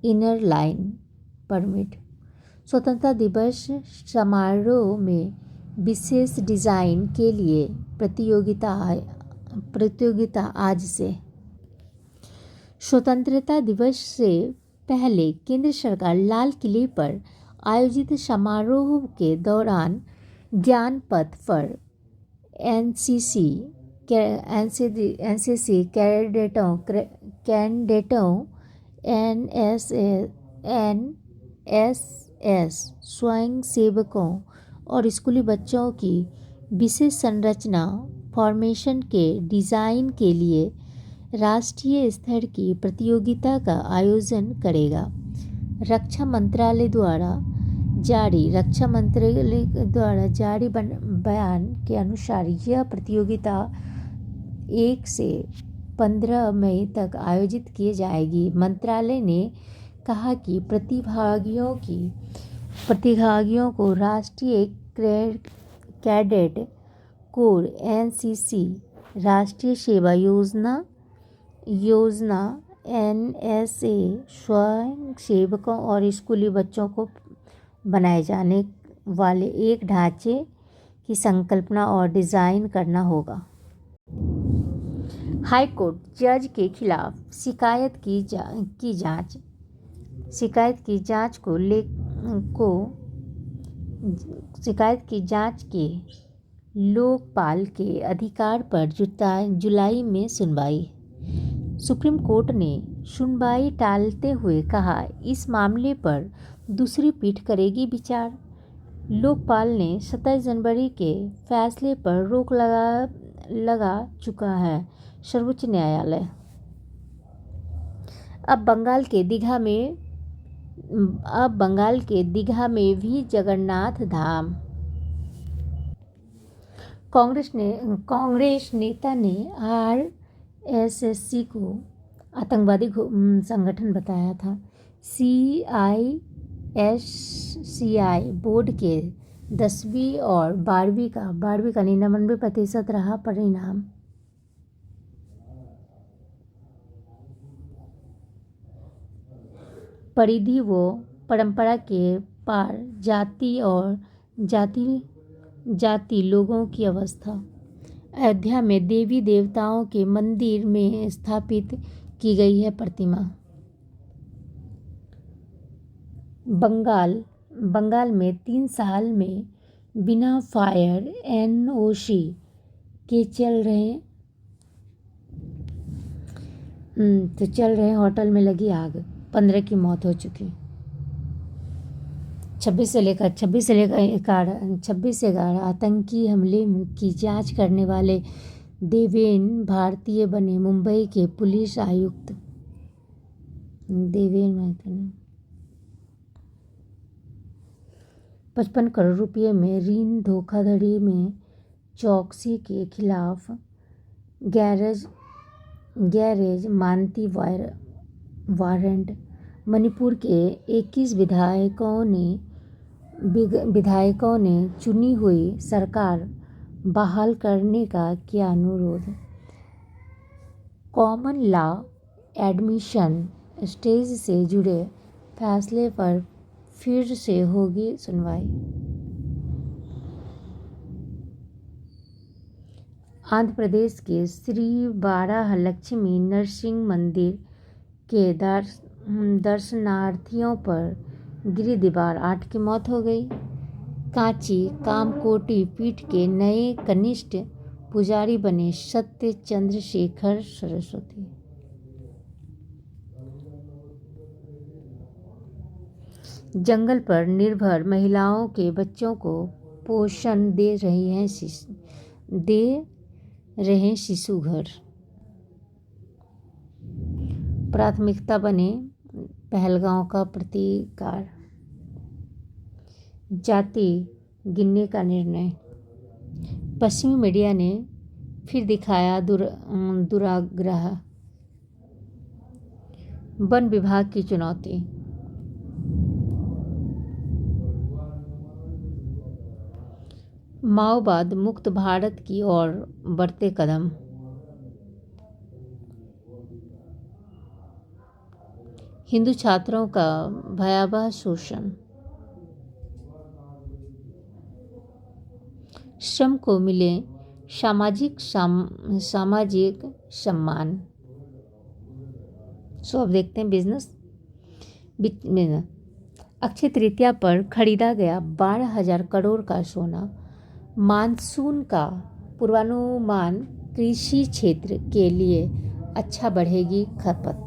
इनर लाइन परमिट। स्वतंत्रता दिवस समारोह में विशेष डिजाइन के लिए प्रतियोगिता आज से। स्वतंत्रता दिवस से पहले केंद्र सरकार लाल किले पर आयोजित समारोह के दौरान ज्ञान पथ पर एनसीसी कैडेटों, एनएसएस स्वयंसेवकों और स्कूली बच्चों की विशेष संरचना फॉर्मेशन के डिज़ाइन के लिए राष्ट्रीय स्तर की प्रतियोगिता का आयोजन करेगा। रक्षा मंत्रालय द्वारा जारी बयान के अनुसार यह प्रतियोगिता 1 से 15 मई तक आयोजित की जाएगी। मंत्रालय ने कहा कि प्रतिभागियों को राष्ट्रीय कैडेट कोर एनसीसी, राष्ट्रीय सेवा योजना एनएसए, स्वयं सेवकों और स्कूली बच्चों को बनाए जाने वाले एक ढांचे की संकल्पना और डिज़ाइन करना होगा। हाई कोर्ट जज के खिलाफ शिकायत की जांच के लोकपाल के अधिकार पर जुलाई में सुनवाई। सुप्रीम कोर्ट ने सुनवाई टालते हुए कहा, इस मामले पर दूसरी पीठ करेगी विचार। लोकपाल ने 27 जनवरी के फैसले पर रोक लगा चुका है सर्वोच्च न्यायालय। अब बंगाल के दीघा में भी जगन्नाथ धाम। कांग्रेस नेता ने आरएसएस को आतंकवादी संगठन बताया था। सीआईएससीई बोर्ड के 10वीं और 12वीं का 99% रहा परिणाम। परिधि व परंपरा के पार जाति लोगों की अवस्था। अयोध्या में देवी देवताओं के मंदिर में स्थापित की गई है प्रतिमा। बंगाल में 3 साल में बिना फायर एनओसी के चल रहे होटल में लगी आग, 15 की मौत हो चुकी। 26/11 आतंकी हमले की जांच करने वाले देवेन भारतीय बने मुंबई के पुलिस आयुक्त। देवेन महतो ने 55 करोड़ रुपये में ऋण धोखाधड़ी में चौकसी के खिलाफ गैरेज मानती वारंट। मणिपुर के 21 विधायकों ने चुनी हुई सरकार बहाल करने का किया अनुरोध। कॉमन लॉ एडमिशन स्टेज से जुड़े फैसले पर फिर से होगी सुनवाई। आंध्र प्रदेश के श्री वाराहलक्ष्मी नरसिंह मंदिर के दर्शनार्थियों पर गिरी दीवार, 8 की मौत हो गई। कांची कामकोटी पीठ के नए कनिष्ठ पुजारी बने सत्य चंद्रशेखर सरस्वती। जंगल पर निर्भर महिलाओं के बच्चों को पोषण दे रहे शिशु घर। प्राथमिकता बने पहलगांव का प्रतिकार। जाति गिनने का निर्णय। पश्चिमी मीडिया ने फिर दिखाया दुराग्रह। वन विभाग की चुनौती। माओवाद मुक्त भारत की ओर बढ़ते कदम। हिंदू छात्रों का भयावह शोषण। श्रम को मिले सामाजिक सम्मान। सो अब देखते हैं बिजनेस। अक्षय तृतीया पर खरीदा गया 12,000 करोड़ का सोना। मानसून का पूर्वानुमान। कृषि क्षेत्र के लिए अच्छा, बढ़ेगी खपत।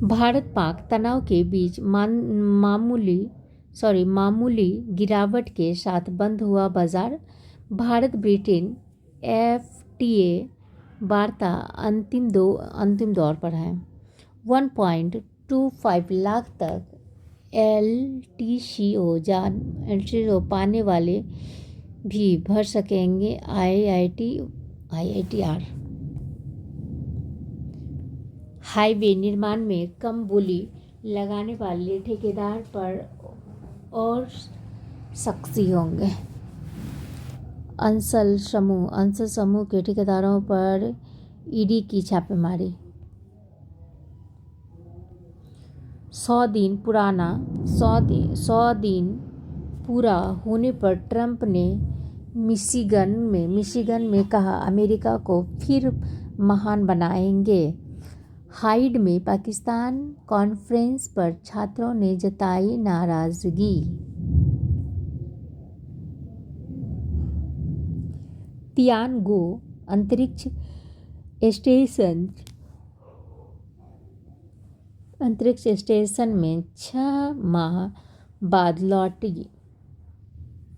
भारत पाक तनाव के बीच मामूली गिरावट के साथ बंद हुआ बाजार। भारत ब्रिटेन एफटीए वार्ता अंतिम दौर पर है। 1.25 लाख तक एलटीसीओ पाने वाले भी भर सकेंगे आईआईटीआर। हाईवे निर्माण में कम बोली लगाने वाले ठेकेदार पर और सख्ती होंगे। अंसल समूह के ठेकेदारों पर ईडी की छापेमारी। 100 दिन पूरा होने पर ट्रंप ने मिशिगन में कहा, अमेरिका को फिर महान बनाएंगे। हाइड में पाकिस्तान कॉन्फ्रेंस पर छात्रों ने जताई नाराजगी। तियानगो अंतरिक्ष स्टेशन में 6 माह बाद लौटी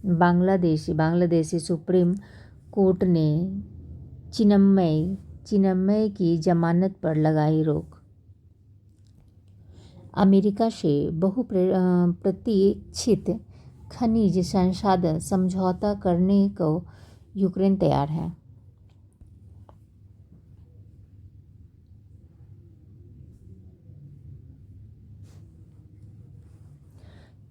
बांग्लादेशी सुप्रीम कोर्ट ने चिन्मय की जमानत पर लगाई रोक। अमेरिका से बहुप्रतीक्षित खनिज संसाधन समझौता करने को यूक्रेन तैयार है।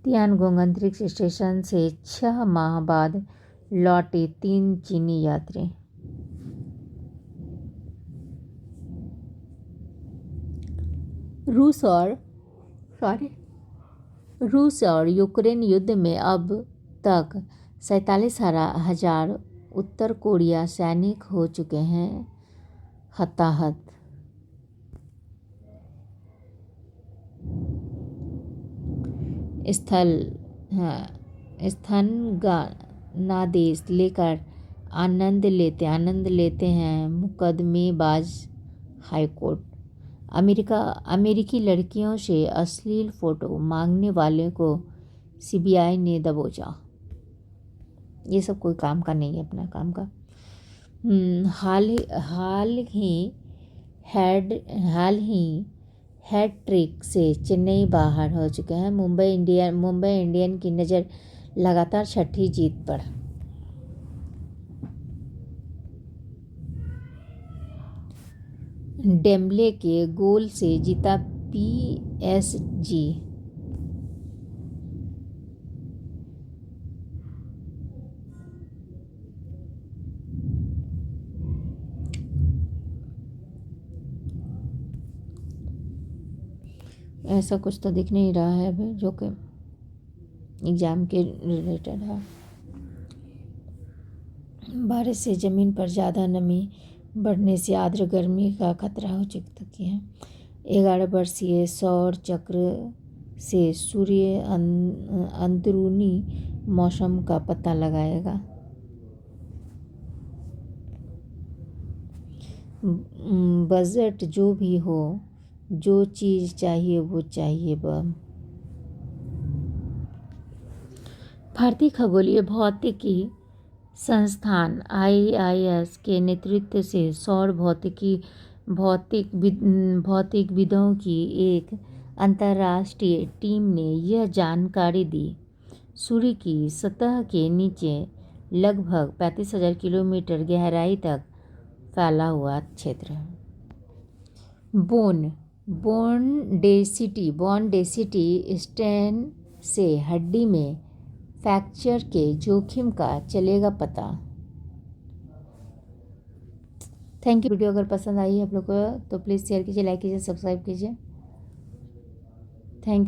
तियानगोंग अंतरिक्ष स्टेशन से 6 माह बाद लौटे 3 चीनी यात्री। रूस और यूक्रेन युद्ध में अब तक 47,000 उत्तर कोरिया सैनिक हो चुके हैं हताहत। स्थानादेश लेकर आनंद लेते हैं मुकदमेबाज हाईकोर्ट। अमेरिकी लड़कियों से अश्लील फोटो मांगने वाले को सीबीआई ने दबोचा। ये सब कोई काम का नहीं है, अपना काम का। हाल ही हैट्रिक से चेन्नई बाहर हो चुके हैं। मुंबई इंडियन की नज़र लगातार 6ठी जीत पर। डेम्बले के गोल से जीता पीएसजी। ऐसा कुछ तो दिख नहीं रहा है अभी जो कि एग्ज़ाम के रिलेटेड है। बारिश से ज़मीन पर ज़्यादा नमी बढ़ने से आर्द्र गर्मी का खतरा हो चुकी है। 11 वर्षीय सौर चक्र से सूर्य अंदरूनी मौसम का पता लगाएगा। बजट जो भी हो, जो चीज़ चाहिए वो चाहिए। भारतीय खगोलीय भौतिकी संस्थान IIS के नेतृत्व से सौर भौतिकविदों की एक अंतर्राष्ट्रीय टीम ने यह जानकारी दी। सूर्य की सतह के नीचे लगभग 35,000 किलोमीटर गहराई तक फैला हुआ क्षेत्र। बोन डेंसिटी स्टेन से हड्डी में फ्रैक्चर के जोखिम का चलेगा पता। Thank you. वीडियो अगर पसंद आई है आप लोग को तो प्लीज़ शेयर कीजिए, लाइक कीजिए, सब्सक्राइब कीजिए। Thank you.